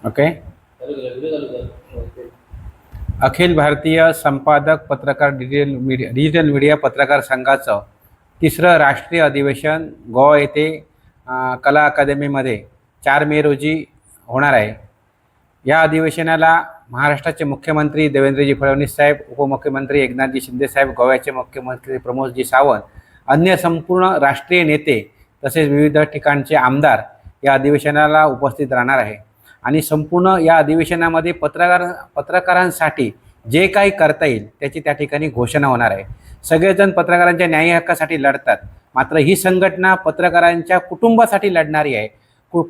Okay. Akhil Bharatiya संपादक पत्रकार digital media पत्रकार संघाचं तिसरं राष्ट्रीय अधिवेशन गोवा येथे कला अकादमीमध्ये 4 मे रोजी होणार आहे. या अधिवेशनाला महाराष्ट्राचे मुख्यमंत्री देवेंद्रजी फडणवीस साहेब, उपमुख्यमंत्री एकनाथजी शिंदे साहेब, गोव्याचे मुख्यमंत्री प्रमोदजी सावंत, अन्य संपूर्ण राष्ट्रीय नेते तसेच विविध ठिकाणचे आमदार या अधिवेशनाला उपस्थित राहणार आहे. आणि संपूर्ण या अधिवेशनामध्ये पत्रकारांसाठी जे काही करता येईल त्याची त्या ठिकाणी घोषणा होणार आहे. सगळेजण पत्रकारांच्या न्याय हक्कासाठी लढतात, मात्र ही संघटना पत्रकारांच्या कुटुंबासाठी लढणारी आहे.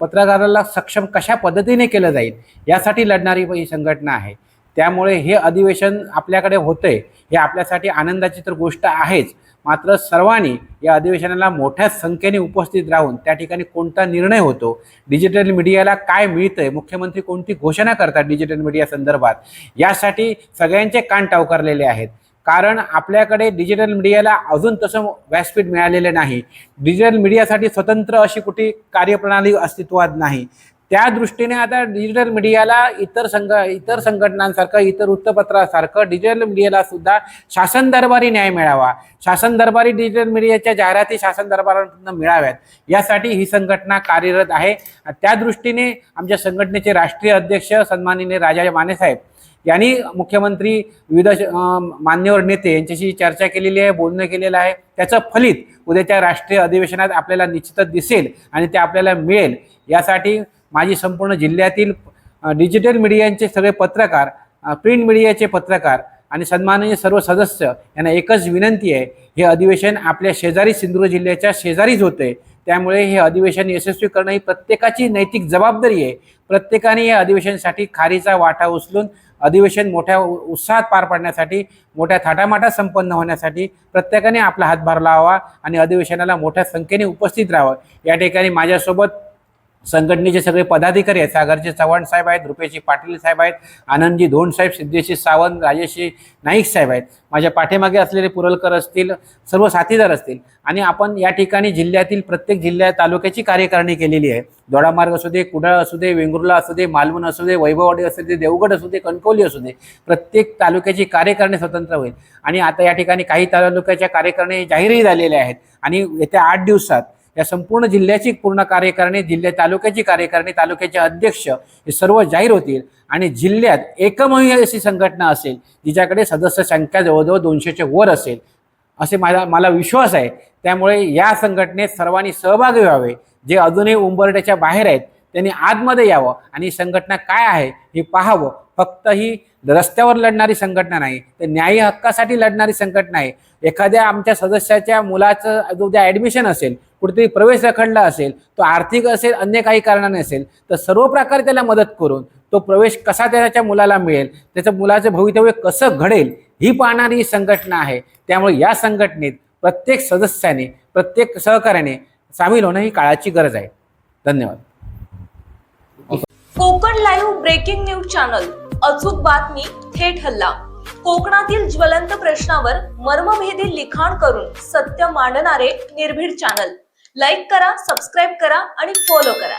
पत्रकाराला सक्षम कशा पद्धतीने केलं जाईल यासाठी लढणारी ही संघटना आहे. त्यामुळे हे अधिवेशन आपल्याकडे होतंय हे आपल्यासाठी आनंदाची तर गोष्ट आहेच, मात्र सर्वांनी या अधिवेशनाला मोठ्या संख्येने उपस्थित राहून त्या ठिकाणी कोणता निर्णय होतो, डिजिटल मीडियाला काय मिळतंय, मुख्यमंत्री कोणती घोषणा करतात डिजिटल मीडिया संदर्भात, यासाठी सगळ्यांचे कान टावकारलेले आहेत. कारण आपल्याकडे डिजिटल मीडियाला अजून तसं व्यासपीठ मिळालेलं नाही. डिजिटल मीडियासाठी स्वतंत्र अशी कुठे कार्यप्रणाली अस्तित्वात नाही. त्या दृष्टीने आता डिजिटल मीडियाला इतर संघटनांसारखं, इतर वृत्तपत्रासारखं डिजिटल मीडियाला सुद्धा शासन दरबारी न्याय मिळावा, शासन दरबारी डिजिटल मीडियाच्या जाहिराती शासन दरबारातून मिळाव्यात, यासाठी ही संघटना कार्यरत आहे. त्या दृष्टीने आमच्या संघटनेचे राष्ट्रीय अध्यक्ष सन्माननीय राजा माने साहेब यांनी मुख्यमंत्री, विविध मान्यवर नेते यांच्याशी चर्चा केलेली आहे, बोलणं केलेलं आहे. त्याचं फलित उद्याच्या राष्ट्रीय अधिवेशनात आपल्याला निश्चितच दिसेल आणि ते आपल्याला मिळेल. यासाठी माझी संपूर्ण जिल्ह्यातील डिजिटल मीडियाचे सगळे पत्रकार, प्रिंट मीडियाचे पत्रकार आणि सन्माननीय सर्व सदस्य यांना एकच विनंती आहे, हे अधिवेशन आपल्या शेजारी सिंधुदुर्ग जिल्ह्याच्या शेजारीच होते. त्यामुळे हे अधिवेशन यशस्वी करणं ही प्रत्येकाची नैतिक जबाबदारी आहे. प्रत्येकाने या अधिवेशनासाठी खारीचा वाटा उचलून अधिवेशन मोठ्या उत्साहात पार पाडण्यासाठी, मोठ्या थाटामाटात संपन्न होण्यासाठी प्रत्येकाने आपला हातभार लावावा आणि अधिवेशनाला मोठ्या संख्येने उपस्थित राहावं. या ठिकाणी माझ्यासोबत संघटनेचे सगळे पदाधिकारी आहेत. सागरजी चव्हाण साहेब आहेत, रुपेशजी पाटील साहेब आहेत, आनंदजी धोंड साहेब, सिद्धेशी सावंत, राजेशजी नाईक साहेब आहेत. माझ्या पाठीमागे असलेले पुरलकर असतील, सर्व साथीदार असतील. आणि आपण या ठिकाणी जिल्ह्यातील प्रत्येक जिल्ह्यात तालुक्याची कार्यकारिणी केलेली आहे. दोडामार्ग असू दे, कुडाळ असू दे, वेंगुर्ला असू दे, मालवण असू दे, वैभववाडी असू दे, देवगड असू दे, कणकवली असू दे, प्रत्येक तालुक्याची कार्यकारिणी स्वतंत्र होईल. आणि आता या ठिकाणी काही तालुक्याच्या कार्यकारिणी जाहीरही झालेल्या आहेत आणि येत्या 8 दिवसात या संपूर्ण जिल्ह्याची पूर्ण कार्यकारिणी, तालुक्याची कार्यकारिणी, तालुक्याचे अध्यक्ष हे सर्व जाहीर होतील. आणि जिल्ह्यात एकमेव अशी संघटना असेल जिच्याकडे सदस्य संख्या जवळजवळ 200च्या वर असेल, असे मला विश्वास आहे. त्यामुळे या संघटनेत सर्वांनी सहभागी व्हावे. जे अजूनही उंबरठ्याच्या बाहेर आहेत त्यांनी आतमध्ये यावं आणि संघटना काय आहे हे पाहावं. फक्त ही रस्त्यावर लढणारी संघटना नाही, तर न्यायी हक्कासाठी लढणारी संघटना आहे. एखाद्या आमच्या सदस्याच्या मुलाचं उद्या ॲडमिशन असेल, कुठेतरी प्रवेश रखडला असेल, तो आर्थिक असेल, अन्य काही कारणाने असेल, तर सर्व प्रकारे त्याला मदत करून तो प्रवेश कसा त्याच्या मुलाला मिळेल, त्याचं मुलाचं भवितव्य कसं घडेल, ही पाहणारी ही संघटना आहे. त्यामुळे या संघटनेत प्रत्येक सदस्याने, प्रत्येक सहकार्याने सामील होणं ही काळाची गरज आहे. धन्यवाद. Konkan live breaking news channel, अचूक बातमी, थेट हल्ला. कोकणातील ज्वलंत प्रश्नावर मर्मभेदी लिखाण करून सत्य मांडणारे निर्भीड चॅनल. लाईक करा, सबस्क्राईब करा आणि फॉलो करा.